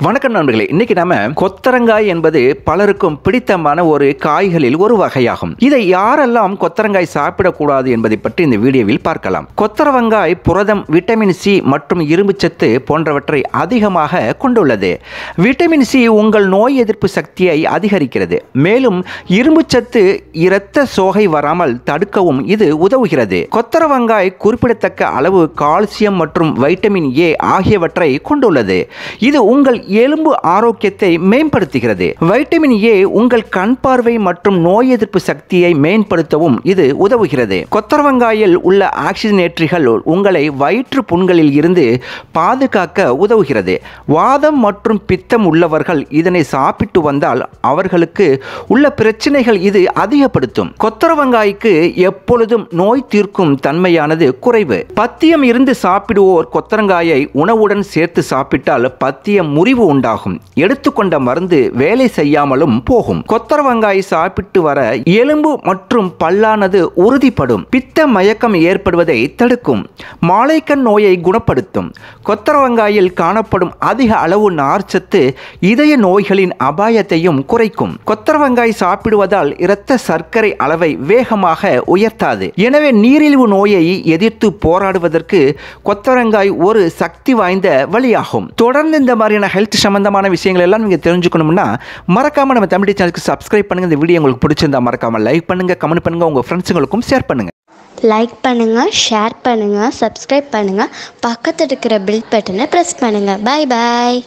வணக்கம் நண்பர்களே, இன்னைக்கு நாம கொத்தரங்காய் என்பது பலருக்கும் பிடித்தமான ஒரு காய்களில் ஒரு வகையாகும். இதை யாரெல்லாம் கொத்தரங்காய் சாப்பிடக்கூடாது என்பதை பற்றி இந்த வீடியோவில் பார்க்கலாம். கொத்தரவங்காய் புரதம், விட்டமின் சி மற்றும் இரும்புச்சத்து போன்றவற்றை அதிகமாக கொண்டுள்ளது. விட்டமின் சி உங்கள் நோய் எதிர்ப்பு சக்தியை அதிகரிக்கிறது. மேலும் இரும்புச்சத்து இரத்த சோகை வராமல் தடுக்கவும் இது உதவுகிறது. கொத்தரவங்காய் குறிப்பிடத்தக்க அளவு கால்சியம் மற்றும் வைட்டமின் ஏ ஆகியவற்றை கொண்டுள்ளது. இது உங்கள் எலும்பு ஆரோக்கியத்தை மேம்படுத்துகிறது. வைட்டமின் ஏ உங்கள் கண் பார்வை மற்றும் நோய் எதிர்ப்பு சக்தியை மேம்படுத்தவும் இது உதவுகிறது. கொத்தரவங்காயில் உள்ள ஆக்சிஜனேற்றிகள் உங்களை வயிற்று புண்களில் இருந்து பாதுகாக்க உதவுகிறது. வாதம் மற்றும் பித்தம் உள்ளவர்கள் இதனை சாப்பிட்டு வந்தால் அவர்களுக்கு உள்ள பிரச்சனைகள் இது அதிகப்படுத்தும். கொத்தரவங்காய்க்கு எப்பொழுதும் நோய் தீர்க்கும் தன்மையானது குறைவு. பத்தியம் இருந்து சாப்பிடுவோர் கொத்தரங்காயை உணவுடன் சேர்த்து சாப்பிட்டால் பத்தியம் முறிவு உண்டாகும். எடுத்துக்கொண்ட மருந்து வேலை செய்யாமலும் போகும். கொத்தரவங்காய் சாப்பிட்டு வர எலும்பு மற்றும் பல்லானது உறுதிப்படும். பித்த மயக்கம் ஏற்படுவதை தடுக்கும். மாலைக்கண் நோயை குணப்படுத்தும். கொத்தரவங்காயில் காணப்படும் அதிக அளவு நார்ச்சத்து இதய நோய்களின் அபாயத்தையும் குறைக்கும். கொத்தரவங்காய் சாப்பிடுவதால் இரத்த சர்க்கரை அளவை வேகமாக உயர்த்தாது. எனவே நீரிழிவு நோயை எதிர்த்து போராடுவதற்கு கொத்தரங்காய் ஒரு சக்தி வாய்ந்த வழியாகும். தொடர்ந்து இந்த மாதிரியான ஹெல்த் சம்பந்தமான விஷயங்கள் எல்லாம் நீங்க தெரிஞ்சுக்கணும்னா மறக்காம நம்ம தமிழ் சேனலுக்கு சப்ஸ்கிரைப் பண்ணுங்க. இந்த வீடியோ உங்களுக்கு பிடிச்சிருந்தா மறக்காம லைக் பண்ணுங்க, கமெண்ட் பண்ணுங்க, உங்க ஃப்ரெண்ட்ஸுங்களுக்கும் ஷேர் பண்ணுங்க. லைக் பண்ணுங்க, ஷேர் பண்ணுங்க, சப்ஸ்கிரைப் பண்ணுங்க, பக்கத்துல இருக்கிற பெல் பட்டனை பிரஸ் பண்ணுங்க. Bye bye.